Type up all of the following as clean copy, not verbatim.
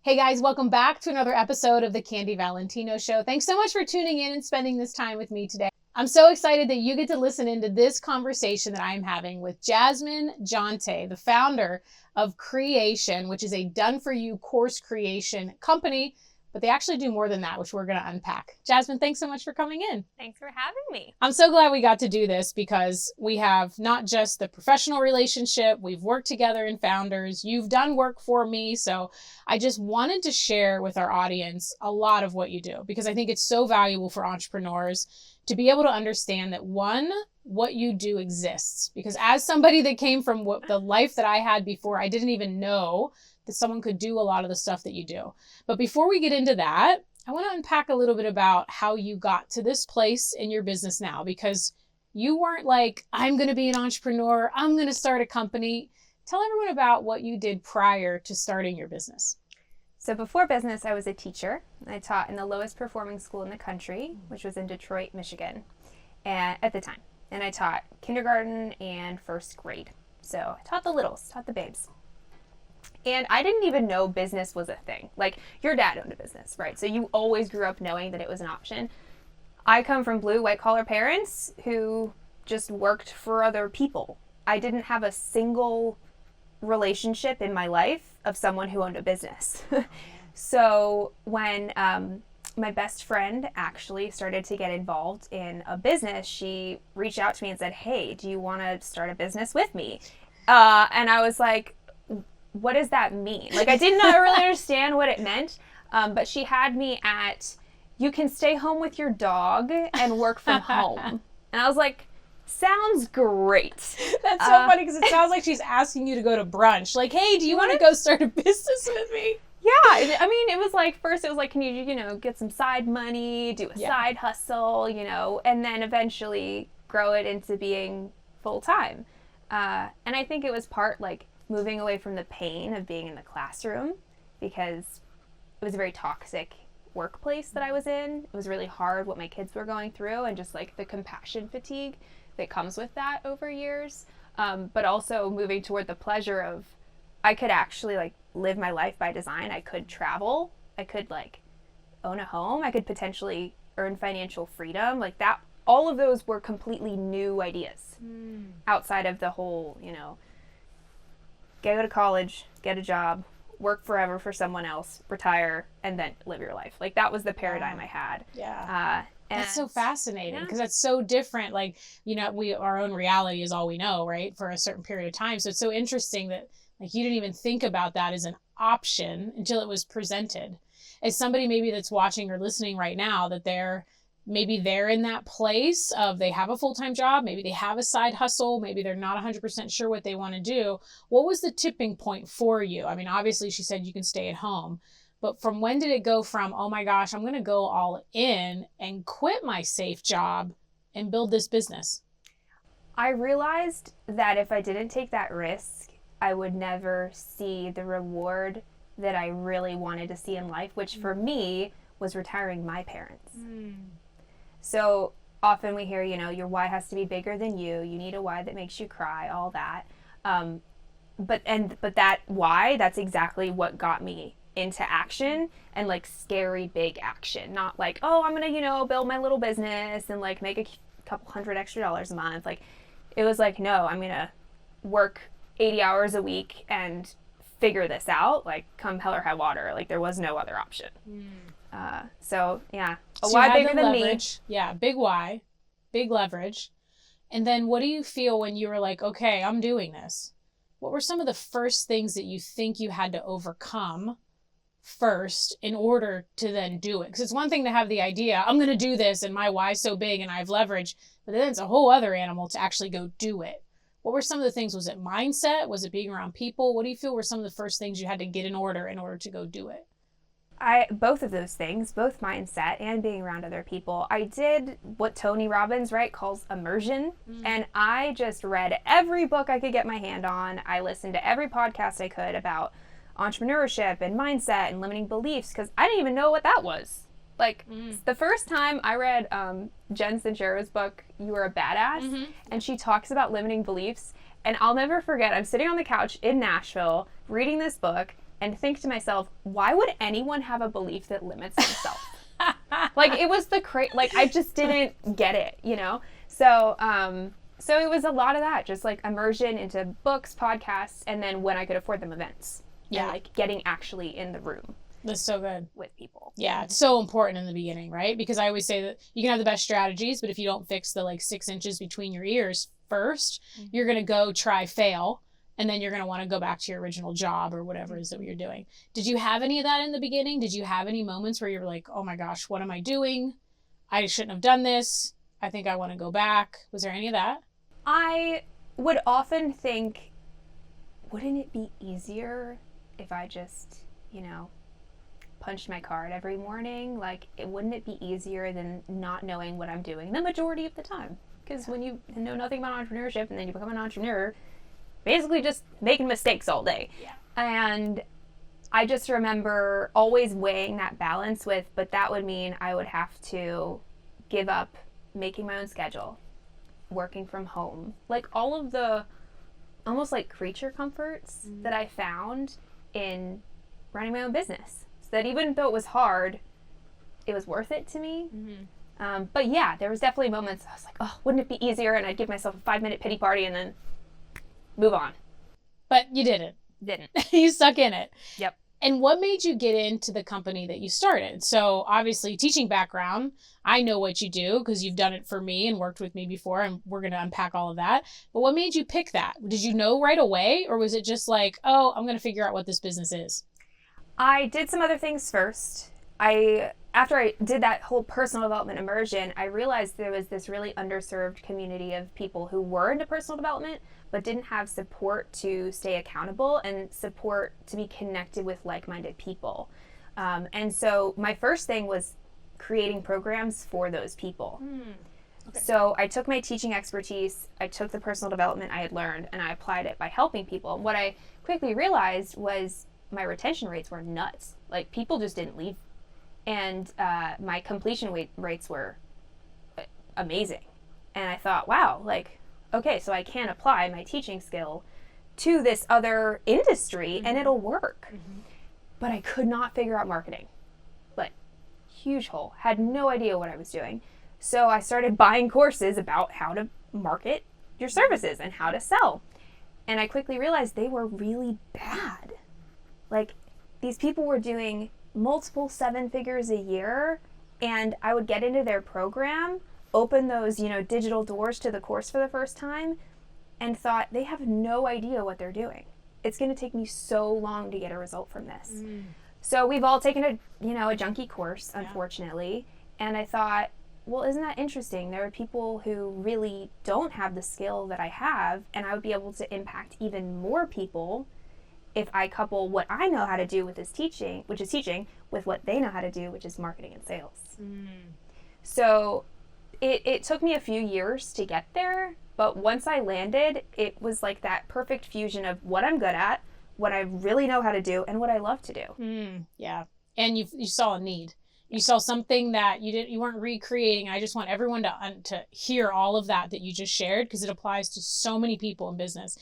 Hey guys, welcome back to another episode of the Candy Valentino Show. Thanks so much for tuning in and spending this time with me today. I'm so excited that you get to listen into this conversation that I'm having with Jasmine Jonte, the founder of Creation, which is a done-for-you course creation company, but they actually do more than that, which we're going to unpack. Jasmine, thanks so much for coming in. Thanks for having me. I'm so glad we got to do this because we have not just the professional relationship, we've worked together in Founders, you've done work for me, so I just wanted to share with our audience a lot of what you do because I think it's so valuable for entrepreneurs to be able to understand that one, what you do exists. Because as somebody that came from the life that I had before, I didn't even know that someone could do a lot of the stuff that you do. But before we get into that, I want to unpack a little bit about how you got to this place in your business now, because you weren't like, I'm going to be an entrepreneur, I'm going to start a company. Tell everyone about what you did prior to starting your business. So before business, I was a teacher. I taught in the lowest performing school in the country, which was in Detroit, Michigan, and at the time. And I taught kindergarten and first grade. So I taught the littles, taught the babes. And I didn't even know business was a thing. Like, your dad owned a business, right? So you always grew up knowing that it was an option. I come from blue, white-collar parents who just worked for other people. I didn't have a single relationship in my life of someone who owned a business. So when my best friend actually started to get involved in a business, she reached out to me and said, hey, do you want to start a business with me? And I was like, what does that mean? Like, I did not really understand what it meant, but she had me at, you can stay home with your dog and work from home. And I was like, sounds great. That's so funny because it sounds like she's asking you to go to brunch. Like, hey, do you want to go start a business with me? Yeah. I mean, it was like, first it was like, can you, get some side money, do a side hustle, and then eventually grow it into being full time. And I think it was part like moving away from the pain of being in the classroom because it was a very toxic workplace that I was in. It was really hard what my kids were going through and just like the compassion fatigue that comes with that over years. But also moving toward the pleasure of I could actually like live my life by design. I could travel. I could like own a home. I could potentially earn financial freedom. Like that, all of those were completely new ideas outside of the whole, go to college, get a job, work forever for someone else, retire, and then live your life. Like that was the paradigm I had. Yeah. That's so fascinating because that's so different. Like, our own reality is all we know, right? For a certain period of time. So it's so interesting that like you didn't even think about that as an option until it was presented. As somebody maybe that's watching or listening right now, that they're in that place of they have a full-time job, maybe they have a side hustle, maybe they're not 100% sure what they want to do. What was the tipping point for you? I mean, obviously she said you can stay at home, but from when did it go from, oh my gosh, I'm going to go all in and quit my safe job and build this business? I realized that if I didn't take that risk, I would never see the reward that I really wanted to see in life, which for me was retiring my parents. So often we hear, your why has to be bigger than you. You need a why that makes you cry, all that. But that why, that's exactly what got me into action and like scary big action. Not like, oh, I'm going to, build my little business and like make a couple $100 extra a month. Like it was like, no, I'm going to work 80 hours a week and figure this out, like come hell or high water. Like there was no other option. So why bigger than me. Yeah, big why, big leverage. And then what do you feel when you were like, okay, I'm doing this? What were some of the first things that you think you had to overcome first in order to then do it? Because it's one thing to have the idea, I'm going to do this and my why is so big and I have leverage, but then it's a whole other animal to actually go do it. What were some of the things? Was it mindset? Was it being around people? What do you feel were some of the first things you had to get in order to go do it? Both of those things, both mindset and being around other people. I did what Tony Robbins, calls Immersion. And I just read every book I could get my hand on. I listened to every podcast I could about entrepreneurship and mindset and limiting beliefs because I didn't even know what that was. The first time I read Jen Sincero's book, You Are a Badass, and she talks about limiting beliefs. And I'll never forget, I'm sitting on the couch in Nashville reading this book, and think to myself, why would anyone have a belief that limits themselves? Like, it was like, I just didn't get it, you know? So it was a lot of that, just like immersion into books, podcasts, and then when I could afford them, events. Yeah. And like getting actually in the room. That's so good. With people. Yeah, it's so important in the beginning, right? Because I always say that you can have the best strategies, but if you don't fix the like 6 inches between your ears first, you're going to go try, fail, and then you're going to want to go back to your original job or whatever it is that you're doing. Did you have any of that in the beginning? Did you have any moments where you were like, oh my gosh, what am I doing? I shouldn't have done this. I think I want to go back. Was there any of that? I would often think, wouldn't it be easier if I just, you know, punched my card every morning? Like, wouldn't it be easier than not knowing what I'm doing the majority of the time? Because when you know nothing about entrepreneurship and then you become an entrepreneur, basically just making mistakes all day. Yeah. And I just remember always weighing that balance with, but that would mean I would have to give up making my own schedule, working from home, like all of the almost like creature comforts that I found in running my own business. So that even though it was hard, it was worth it to me. But yeah, there was definitely moments I was like, oh, wouldn't it be easier? And I'd give myself a 5-minute pity party and then move on. But you didn't. Didn't. You stuck in it. Yep. And what made you get into the company that you started? So obviously teaching background, I know what you do because you've done it for me and worked with me before, and we're going to unpack all of that. But what made you pick that? Did you know right away, or was it just like, oh, I'm going to figure out what this business is? I did some other things first. After I did that whole personal development immersion, I realized there was this really underserved community of people who were into personal development, but didn't have support to stay accountable and support to be connected with like-minded people. And so my first thing was creating programs for those people. Okay. So I took my teaching expertise, I took the personal development I had learned, and I applied it by helping people. And what I quickly realized was my retention rates were nuts. Like, people just didn't leave. And my completion rates were amazing. And I thought, wow, like, okay, so I can apply my teaching skill to this other industry and it'll work. But I could not figure out marketing. Like, huge hole. Had no idea what I was doing. So I started buying courses about how to market your services and how to sell. And I quickly realized they were really bad. Like, these people were doing multiple 7 figures a year, and I would get into their program, open those, you know, digital doors to the course for the first time, and thought, they have no idea what they're doing. It's going to take me so long to get a result from this. So we've all taken a junkie course, unfortunately. And I thought, well, isn't that interesting? There are people who really don't have the skill that I have, and I would be able to impact even more people if I couple what I know how to do with this teaching, which is teaching, with what they know how to do, which is marketing and sales. So it took me a few years to get there, but once I landed, it was like that perfect fusion of what I'm good at, what I really know how to do, and what I love to do. Yeah. And you saw a need. You saw something that you weren't recreating. I just want everyone to hear all of that you just shared, because it applies to so many people in business.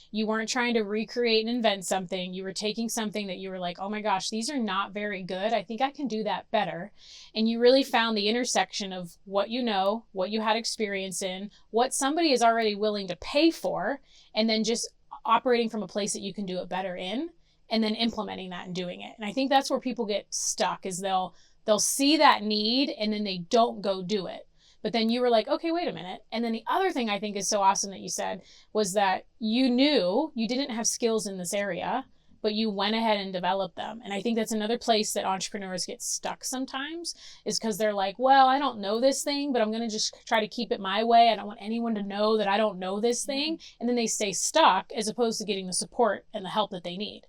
You weren't trying to recreate and invent something. You were taking something that you were like, oh my gosh, these are not very good. I think I can do that better. And you really found the intersection of what you know, what you had experience in, what somebody is already willing to pay for, and then just operating from a place that you can do it better in, and then implementing that and doing it. And I think that's where people get stuck, is they'll see that need and then they don't go do it. But then you were like, okay, wait a minute. And then the other thing I think is so awesome that you said was that you knew you didn't have skills in this area, but you went ahead and developed them. And I think that's another place that entrepreneurs get stuck sometimes, is because they're like, well, I don't know this thing, but I'm going to just try to keep it my way. I don't want anyone to know that I don't know this thing. And then they stay stuck, as opposed to getting the support and the help that they need.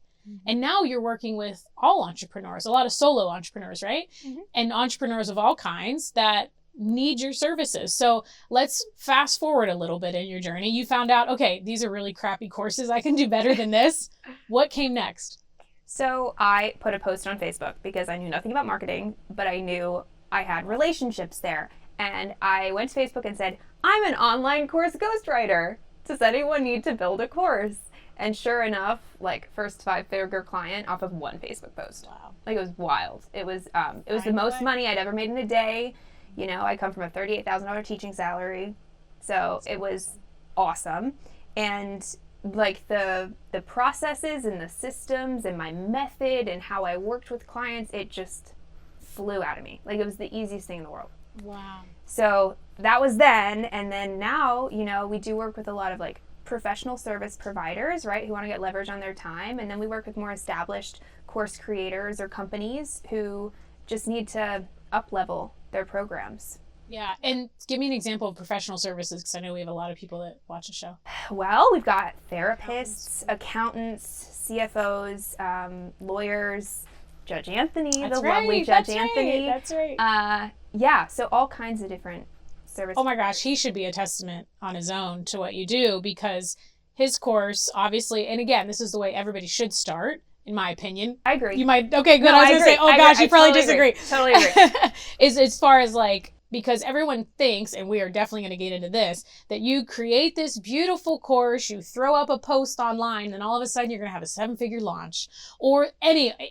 And now you're working with all entrepreneurs, a lot of solo entrepreneurs, right? And entrepreneurs of all kinds that need your services. So let's fast forward a little bit in your journey. You found out, okay, these are really crappy courses. I can do better than this. What came next? So I put a post on Facebook because I knew nothing about marketing, but I knew I had relationships there. And I went to Facebook and said, I'm an online course ghostwriter. Does anyone need to build a course? And sure enough, like first 5-figure client off of one Facebook post. Wow. Like it was wild. It was the most money I'd ever made in a day. You know, I come from a $38,000 teaching salary. So it was awesome. And like the processes and the systems and my method and how I worked with clients, it just flew out of me. Like it was the easiest thing in the world. Wow. So that was then. And then now, you know, we do work with a lot of like professional service providers, right, who want to get leverage on their time. And then we work with more established course creators or companies who just need to up-level their programs. Yeah. And give me an example of professional services, because I know we have a lot of people that watch the show. Well, we've got therapists, accountants, CFOs, lawyers, Judge Anthony, lovely Judge Anthony. That's right. Yeah, so all kinds of different service. Oh my gosh, he should be a testament on his own to what you do, because his course, obviously, and again, this is the way everybody should start, in my opinion. I agree. You might, okay, good. No, I was going to say, oh gosh, you probably disagree. Totally agree. Is as far as like, because everyone thinks, and we are definitely going to get into this, that you create this beautiful course, you throw up a post online, and all of a sudden you're going to have a 7-figure launch, or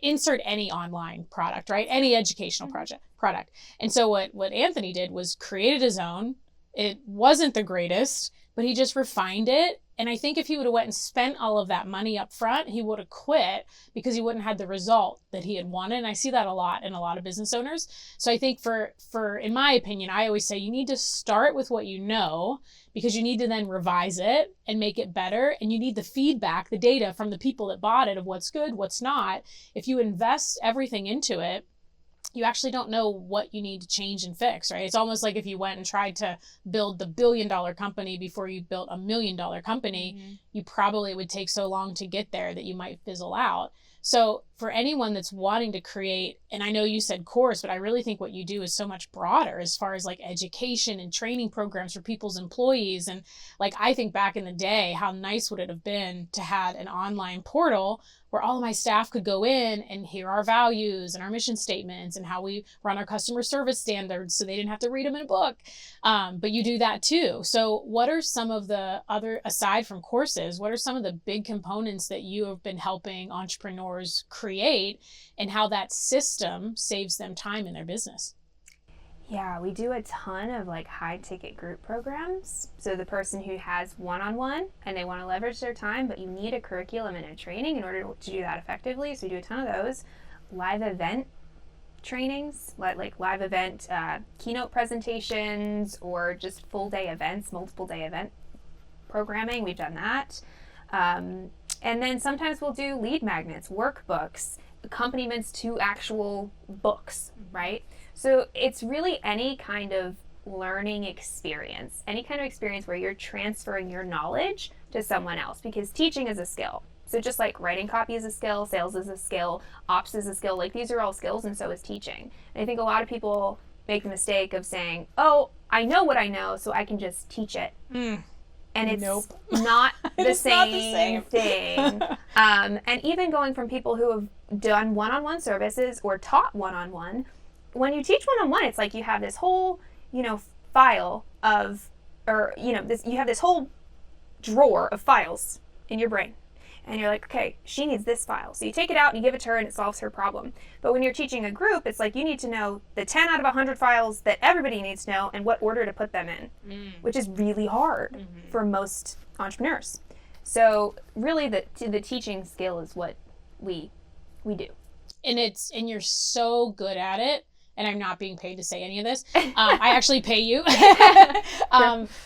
insert any online product, right? Any educational product. And so what Anthony did was created his own. It wasn't the greatest, but he just refined it. And I think if he would have went and spent all of that money up front, he would have quit, because he wouldn't have had the result that he had wanted. And I see that a lot in a lot of business owners. So I think for in my opinion, I always say you need to start with what you know, because you need to then revise it and make it better. And you need the feedback, the data from the people that bought it of what's good, what's not. If you invest everything into it, you actually don't know what you need to change and fix, right? It's almost like if you went and tried to build the $1 billion company before you built a $1 million company, you probably would take so long to get there that you might fizzle out. So for anyone that's wanting to create, and I know you said course, but I really think what you do is so much broader as far as like education and training programs for people's employees. And like, I think back in the day, how nice would it have been to have an online portal where all of my staff could go in and hear our values and our mission statements and how we run our customer service standards, so they didn't have to read them in a book. But you do that too. So what are some of the other, aside from courses, what are some of the big components that you have been helping entrepreneurs create, and how that system saves them time in their business? Yeah, we do a ton of like high ticket group programs. So the person who has one-on-one and they want to leverage their time, but you need a curriculum and a training in order to do that effectively. So we do a ton of those. Live event trainings, like live event keynote presentations, or just full day events, multiple day event programming. We've done that. And then sometimes we'll do lead magnets, workbooks, accompaniments to actual books, right? So it's really any kind of learning experience, any kind of experience where you're transferring your knowledge to someone else, because teaching is a skill. So just like writing copy is a skill, sales is a skill, ops is a skill, like these are all skills, and so is teaching. And I think a lot of people make the mistake of saying, oh, I know what I know, so I can just teach it. And it's not the same thing. And even going from people who have done one-on-one services or taught one-on-one, when you teach one-on-one, it's like you have this whole, file of, or, you have this whole drawer of files in your brain. And you're like, okay, she needs this file. So you take it out and you give it to her and it solves her problem. But when you're teaching a group, it's like you need to know the 10 out of 100 files that everybody needs to know and what order to put them in, which is really hard for most entrepreneurs. So really the teaching skill is what we do. And you're so good at it. And I'm not being paid to say any of this. I actually pay you.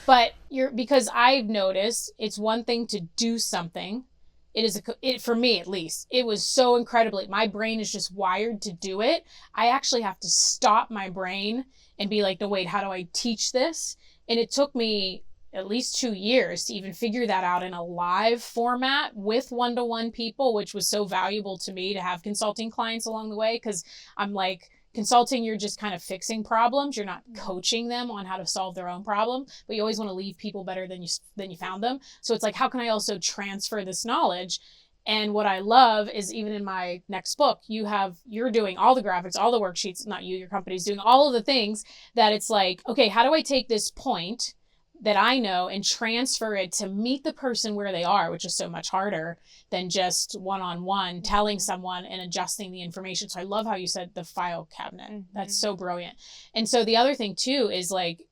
But because I've noticed it's one thing to do something. For me at least, it was so incredibly, my brain is just wired to do it. I actually have to stop my brain and be like, no, wait, how do I teach this? And it took me at least 2 years to even figure that out in a live format with one-to-one people, which was so valuable to me to have consulting clients along the way. Because I'm like, consulting, you're just kind of fixing problems. You're not coaching them on how to solve their own problem, but you always want to leave people better than you found them. So it's like, how can I also transfer this knowledge? And what I love is, even in my next book, you're doing all the graphics, all the worksheets, not you, your company's doing all of the things that it's like, okay, how do I take this point that I know and transfer it to meet the person where they are, which is so much harder than just one-on-one telling someone and adjusting the information. So I love how you said the file cabinet. That's so brilliant. And so the other thing too is like,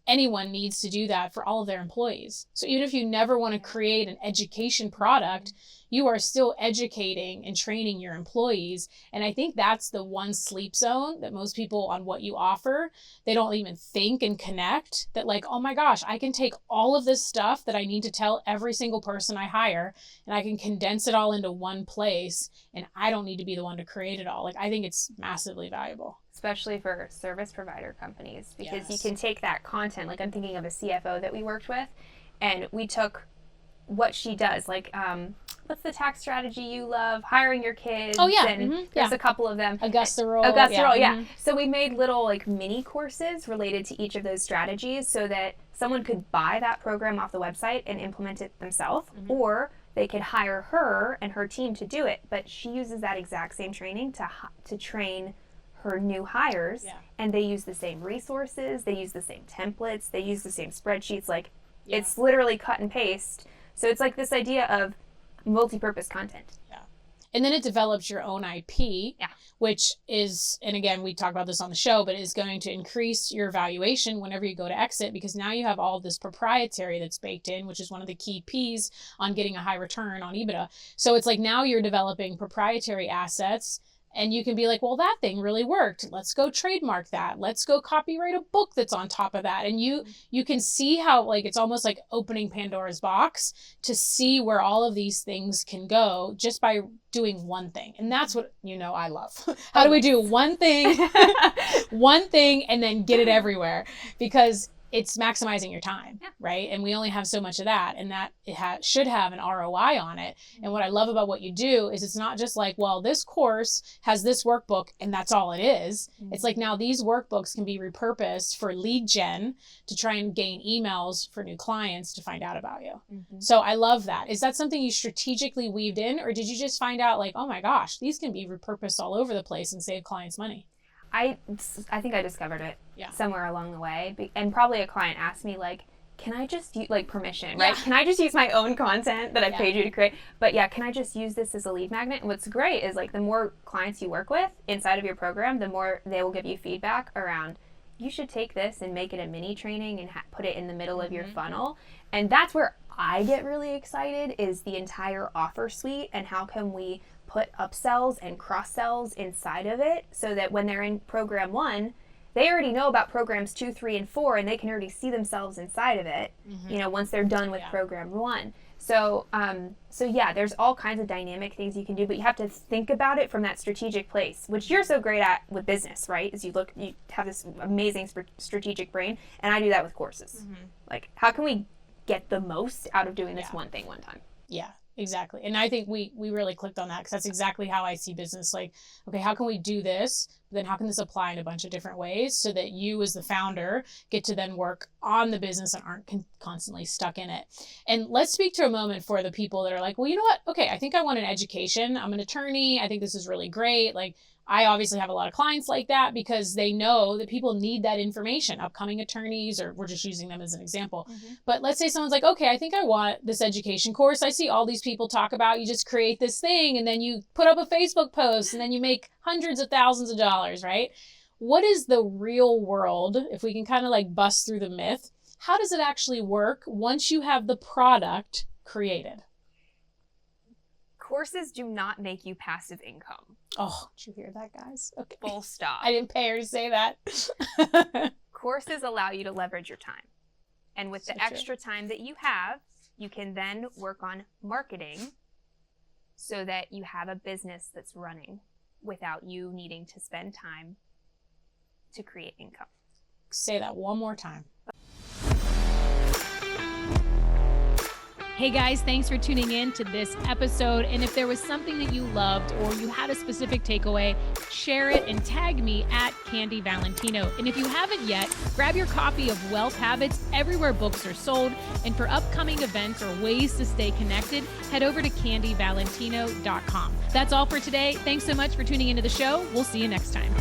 anyone needs to do that for all of their employees. So even if you never want to create an education product, you are still educating and training your employees. And I think that's the one sleep zone that most people on what you offer, they don't even think and connect that like, oh my gosh, I can take all of this stuff that I need to tell every single person I hire and I can condense it all into one place and I don't need to be the one to create it all. Like, I think it's massively valuable. Especially for service provider companies, because you can take that content, like I'm thinking of a CFO that we worked with, and we took what she does, like what's the tax strategy you love? Hiring your kids. Oh yeah, and there's a couple of them. Augusta Roll. Yeah. So we made little like mini courses related to each of those strategies, so that someone could buy that program off the website and implement it themselves, or they could hire her and her team to do it. But she uses that exact same training to train her new hires, and they use the same resources, they use the same templates, they use the same spreadsheets. Like it's literally cut and paste. So it's like this idea of multi-purpose content. And then it develops your own IP, which is, and again, we talk about this on the show, but is going to increase your valuation whenever you go to exit, because now you have all this proprietary that's baked in, which is one of the key P's on getting a high return on EBITDA. So it's like now you're developing proprietary assets. And you can be like, well, that thing really worked. Let's go trademark that. Let's go copyright a book that's on top of that. And you can see how like it's almost like opening Pandora's box to see where all of these things can go just by doing one thing. And that's what, I love. How do we do one thing, and then get it everywhere? Because it's maximizing your time, right? And we only have so much of that, and that it should have an ROI on it. And what I love about what you do is it's not just like, well, this course has this workbook and that's all it is. It's like now these workbooks can be repurposed for lead gen to try and gain emails for new clients to find out about you. So I love that. Is that something you strategically weaved in, or did you just find out like, oh my gosh, these can be repurposed all over the place and save clients money? I think I discovered it somewhere along the way, and probably a client asked me like, can I just use like permission, right? Can I just use my own content that I paid you to create? But can I just use this as a lead magnet? And what's great is like the more clients you work with inside of your program, the more they will give you feedback around, you should take this and make it a mini training and put it in the middle of your funnel. And that's where I get really excited, is the entire offer suite, and how can we put upsells and cross-sells inside of it so that when they're in program 1, they already know about programs 2, 3, and 4, and they can already see themselves inside of it, once they're done with program 1. So, there's all kinds of dynamic things you can do, but you have to think about it from that strategic place, which you're so great at with business, right? Is you have this amazing strategic brain, and I do that with courses. Like, how can we get the most out of doing this one thing one time? Yeah. Exactly. And I think we really clicked on that, because that's exactly how I see business. Like, okay, how can we do this? Then how can this apply in a bunch of different ways so that you as the founder get to then work on the business and aren't constantly stuck in it? And let's speak to a moment for the people that are like, well, you know what? Okay, I think I want an education. I'm an attorney. I think this is really great. Like, I obviously have a lot of clients like that because they know that people need that information, upcoming attorneys, or we're just using them as an example. But let's say someone's like, okay, I think I want this education course. I see all these people talk about, you just create this thing and then you put up a Facebook post and then you make hundreds of thousands of dollars, right? What is the real world, if we can kind of like bust through the myth, how does it actually work once you have the product created? Courses do not make you passive income. Oh, did you hear that, guys? Okay. Full stop. I didn't pay her to say that. Courses allow you to leverage your time. And with the extra time that you have, you can then work on marketing so that you have a business that's running without you needing to spend time to create income. Say that one more time. Hey guys, thanks for tuning in to this episode. And if there was something that you loved or you had a specific takeaway, share it and tag me at Candy Valentino. And if you haven't yet, grab your copy of Wealth Habits everywhere books are sold. And for upcoming events or ways to stay connected, head over to candyvalentino.com. That's all for today. Thanks so much for tuning into the show. We'll see you next time.